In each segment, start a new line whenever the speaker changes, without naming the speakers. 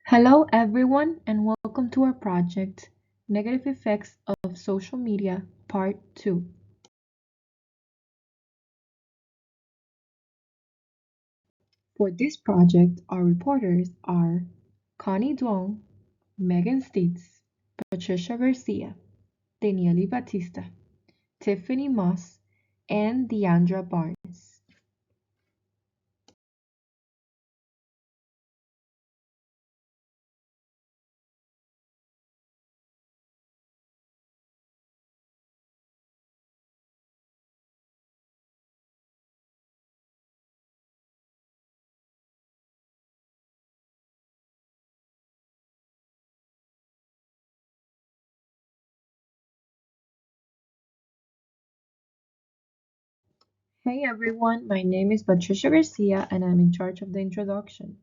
Hello, everyone, and welcome to our project, Negative Effects of Social Media, Part 2. For this project, our reporters are Connie Duong, Megan Steeds, Patricia Garcia, Daniele Batista, Tiffany Moss, and Deandra Barnes. Hey everyone, my name is Patricia Garcia, and I'm in charge of the introduction.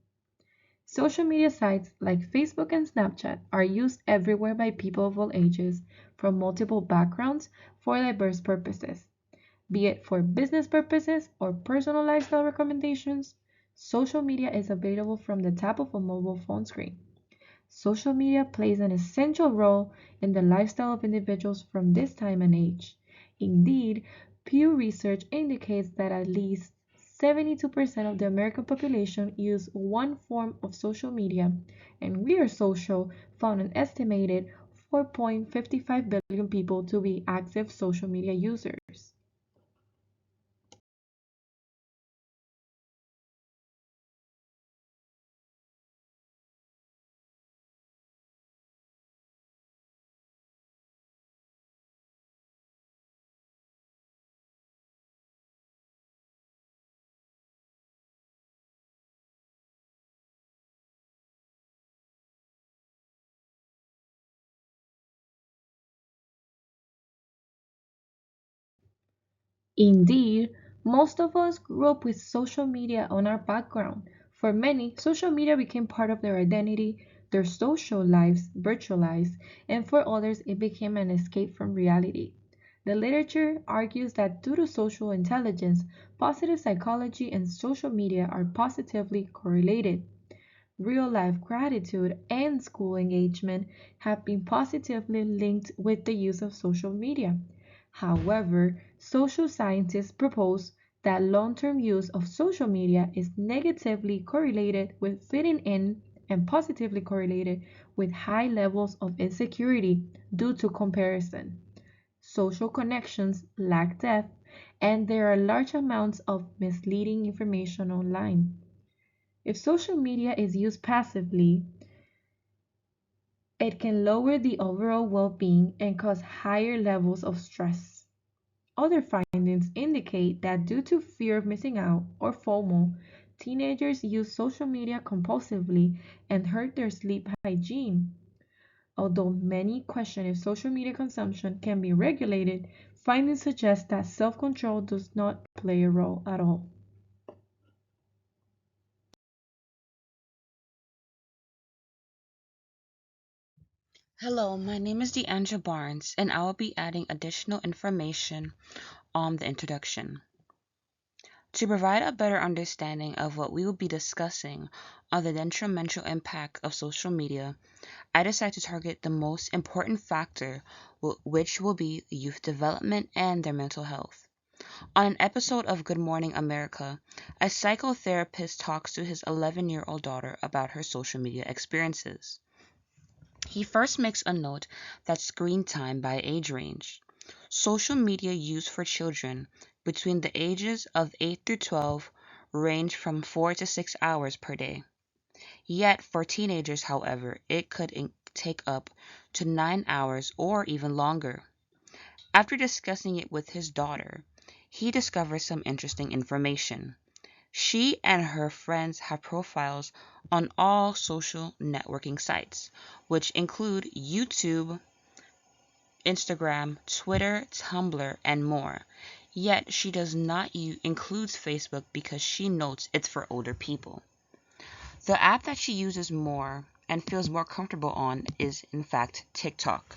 Social media sites like Facebook and Snapchat are used everywhere by people of all ages from multiple backgrounds for diverse purposes, be it for business purposes or personal lifestyle recommendations. Social media is available from the tap of a mobile phone screen. Social media plays an essential role in the lifestyle of individuals from this time and age. Indeed, Pew Research indicates that at least 72% of the American population use one form of social media, and We Are Social found an estimated 4.55 billion people to be active social media users. Indeed, most of us grew up with social media on our background. For many, social media became part of their identity, their social lives virtualized, and for others, it became an escape from reality. The literature argues that due to social intelligence, positive psychology and social media are positively correlated. Real life gratitude and school engagement have been positively linked with the use of social media. However, social scientists propose that long term use of social media is negatively correlated with fitting in and positively correlated with high levels of insecurity due to comparison. Social connections lack depth, and there are large amounts of misleading information online. If social media is used passively, it can lower the overall well being and cause higher levels of stress. Other findings indicate that due to fear of missing out or FOMO, teenagers use social media compulsively and hurt their sleep hygiene. Although many question if social media consumption can be regulated, findings suggest that self control does not play a role at all.
Hello, my name is Deandra Barnes, and I will be adding additional information on the introduction. To provide a better understanding of what we will be discussing on the detrimental impact of social media, I decided to target the most important factor, which will be youth development and their mental health. On an episode of Good Morning America, a psychotherapist talks to his 11-year-old daughter about her social media experiences. He first makes a note that screen time by age range. Social media use for children between the ages of 8 through 12 range from 4 to 6 hours per day. Yet for teenagers, however, it could take up to 9 hours or even longer. After discussing it with his daughter, he discovers some interesting information. She and her friends have profiles on all social networking sites, which include YouTube, Instagram, Twitter, Tumblr, and more. Yet she does not includes Facebook because she notes it's for older people. The app that she uses more and feels more comfortable on is in fact TikTok.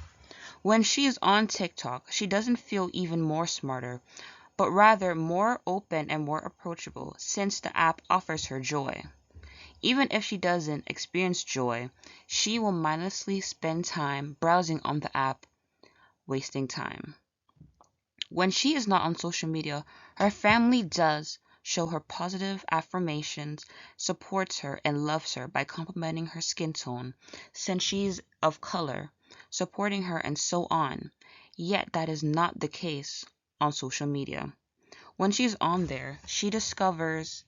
When she is on TikTok, she doesn't feel even more smarter, but rather more open and more approachable since the app offers her joy. Even if she doesn't experience joy, she will mindlessly spend time browsing on the app, wasting time. When she is not on social media, her family does show her positive affirmations, supports her, and loves her by complimenting her skin tone, since she's of color, supporting her, and so on. Yet that is not the case on social media. When she's on there, she discovers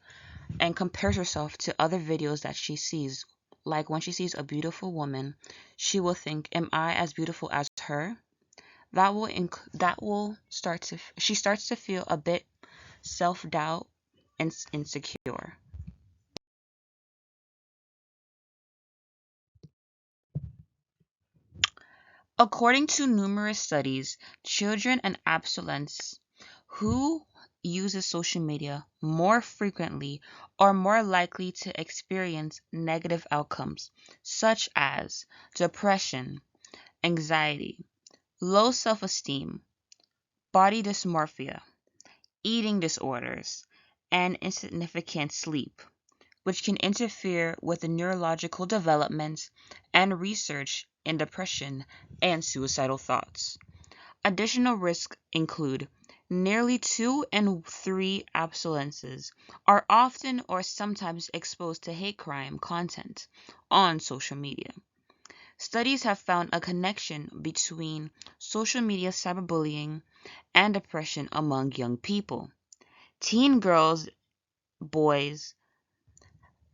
and compares herself to other videos that she sees. Like when she sees a beautiful woman, she will think, "Am I as beautiful as her?" That will start to she starts to feel a bit self-doubt and insecure. According to numerous studies, children and adolescents who uses social media more frequently are more likely to experience negative outcomes such as depression, anxiety, low self-esteem, body dysmorphia, eating disorders, and insignificant sleep, which can interfere with the neurological development and research in depression and suicidal thoughts. Additional risks include nearly 2 in 3 adolescents are often or sometimes exposed to hate crime content on social media. Studies have found a connection between social media cyberbullying and depression among young people. Teen girls, boys,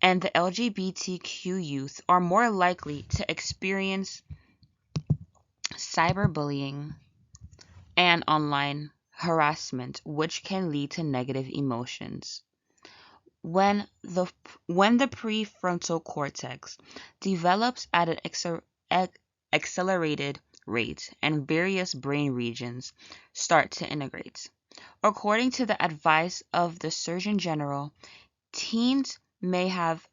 and the LGBTQ youth are more likely to experience cyberbullying and online harassment, which can lead to negative emotions. When the when the prefrontal cortex develops at an accelerated rate and various brain regions start to integrate. According to the advice of the Surgeon General, teens may have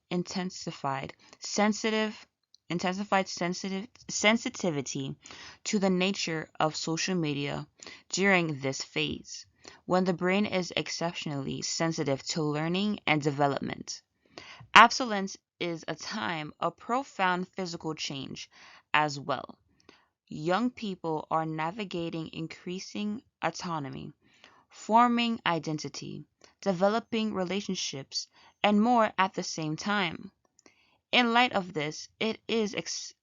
sensitivity to the nature of social media during this phase, when the brain is exceptionally sensitive to learning and development. Abstinence is a time of profound physical change as well. Young people are navigating increasing autonomy, forming identity, developing relationships, and more at the same time. In light of this, it is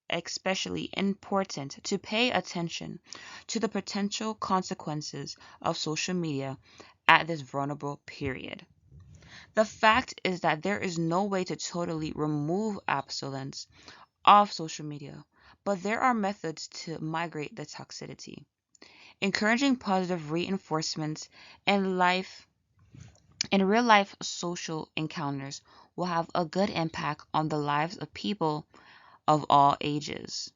especially important to pay attention to the potential consequences of social media at this vulnerable period. The fact is that there is no way to totally remove abstinence off social media, but there are methods to migrate the toxicity. Encouraging positive reinforcements in real life social encounters will have a good impact on the lives of people of all ages.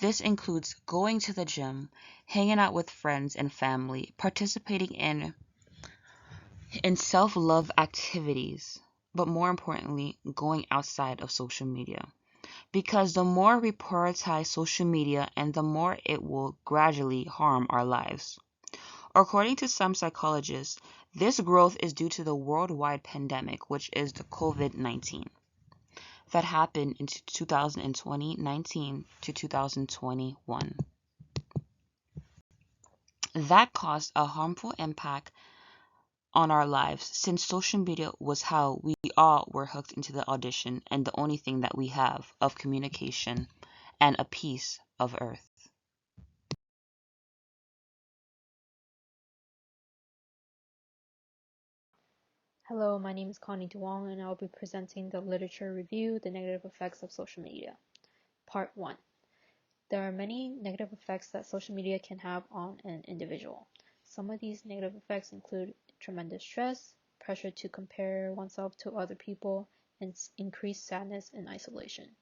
This includes going to the gym, hanging out with friends and family, participating in self-love activities, but more importantly, going outside of social media. Because the more we prioritize social media and the more it will gradually harm our lives. According to some psychologists, this growth is due to the worldwide pandemic, which is the COVID-19, that happened in 2019 to 2021. That caused a harmful impact on our lives since social media was how we all were hooked into the audition and the only thing that we have of communication and a piece of earth.
Hello, my name is Connie Duong, and I will be presenting the literature review, The Negative Effects of Social Media. Part 1. There are many negative effects that social media can have on an individual. Some of these negative effects include tremendous stress, pressure to compare oneself to other people, and increased sadness and isolation.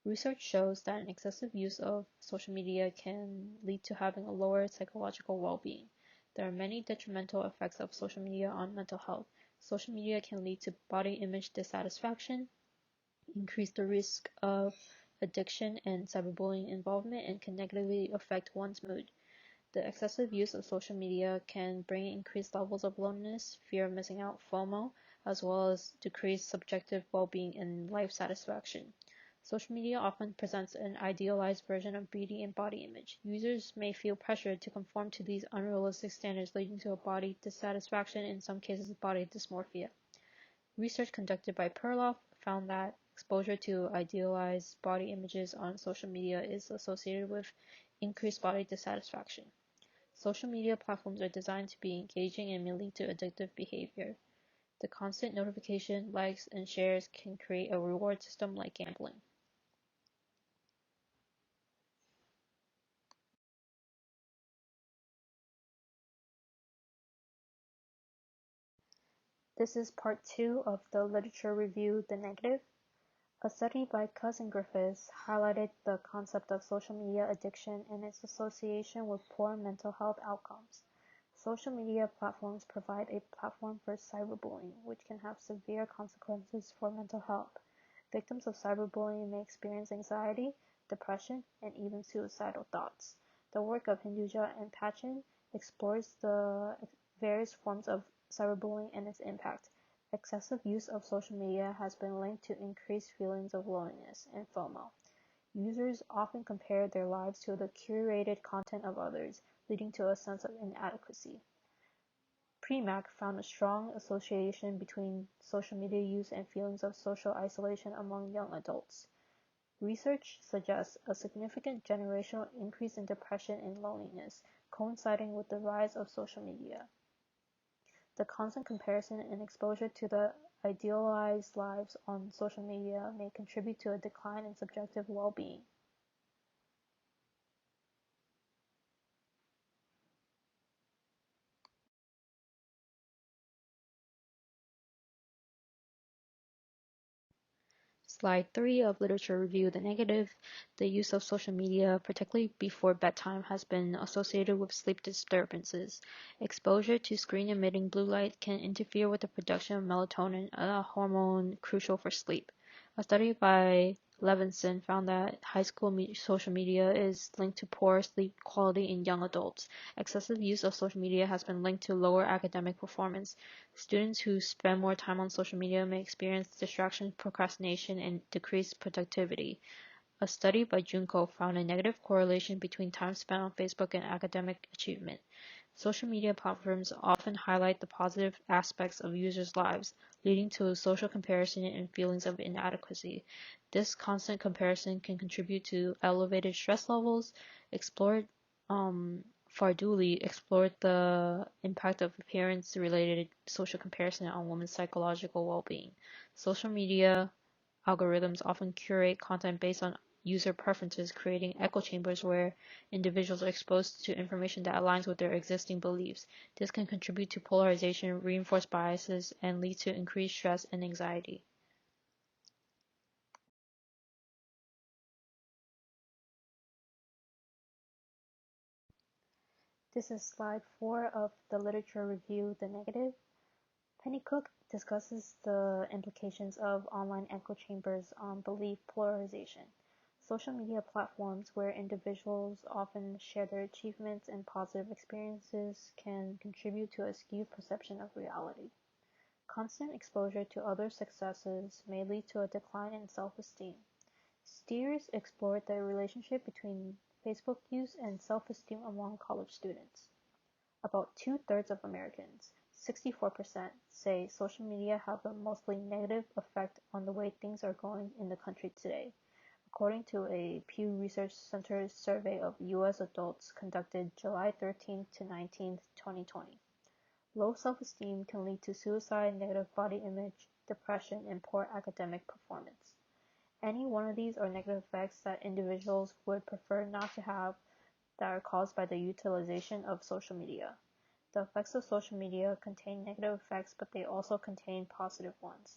Research shows that an excessive use of social media can lead to having a lower psychological well-being. There are many detrimental effects of social media on mental health. Social media can lead to body image dissatisfaction, increase the risk of addiction and cyberbullying involvement, and can negatively affect one's mood. The excessive use of social media can bring increased levels of loneliness, fear of missing out, FOMO, as well as decreased subjective well-being and life satisfaction. Social media often presents an idealized version of beauty and body image. Users may feel pressured to conform to these unrealistic standards, leading to a body dissatisfaction and in some cases body dysmorphia. Research conducted by Perloff found that exposure to idealized body images on social media is associated with increased body dissatisfaction. Social media platforms are designed to be engaging and may lead to addictive behavior. The constant notification, likes, and shares can create a reward system like gambling. This is part 2 of the literature review, The Negative. A study by Cuss and Griffiths highlighted the concept of social media addiction and its association with poor mental health outcomes. Social media platforms provide a platform for cyberbullying, which can have severe consequences for mental health. Victims of cyberbullying may experience anxiety, depression, and even suicidal thoughts. The work of Hinduja and Pachin explores the various forms of cyberbullying and its impact. Excessive use of social media has been linked to increased feelings of loneliness and FOMO. Users often compare their lives to the curated content of others, leading to a sense of inadequacy. Premack found a strong association between social media use and feelings of social isolation among young adults. Research suggests a significant generational increase in depression and loneliness, coinciding with the rise of social media. The constant comparison and exposure to the idealized lives on social media may contribute to a decline in subjective well-being. Slide 3 of Literature Review: The Negative. The use of social media, particularly before bedtime, has been associated with sleep disturbances. Exposure to screen-emitting blue light can interfere with the production of melatonin, a hormone crucial for sleep. A study by Levinson found that high school social media is linked to poor sleep quality in young adults. Excessive use of social media has been linked to lower academic performance. Students who spend more time on social media may experience distraction, procrastination, and decreased productivity. A study by Junko found a negative correlation between time spent on Facebook and academic achievement. Social media platforms often highlight the positive aspects of users' lives, leading to social comparison and feelings of inadequacy. This constant comparison can contribute to elevated stress levels. Farduli explored the impact of appearance-related social comparison on women's psychological well-being. Social media algorithms often curate content based on user preferences, creating echo chambers where individuals are exposed to information that aligns with their existing beliefs. This can contribute to polarization, reinforce biases, and lead to increased stress and anxiety. This is slide 4 of the literature review, The Negative. Pennycook discusses the implications of online echo chambers on belief polarization. Social media platforms where individuals often share their achievements and positive experiences can contribute to a skewed perception of reality. Constant exposure to others' successes may lead to a decline in self-esteem. Steers explored the relationship between Facebook use and self-esteem among college students. About two-thirds of Americans, 64%, say social media have a mostly negative effect on the way things are going in the country today, according to a Pew Research Center survey of U.S. adults conducted July 13 to 19, 2020. Low self-esteem can lead to suicide, negative body image, depression, and poor academic performance. Any one of these are negative effects that individuals would prefer not to have that are caused by the utilization of social media. The effects of social media contain negative effects, but they also contain positive ones.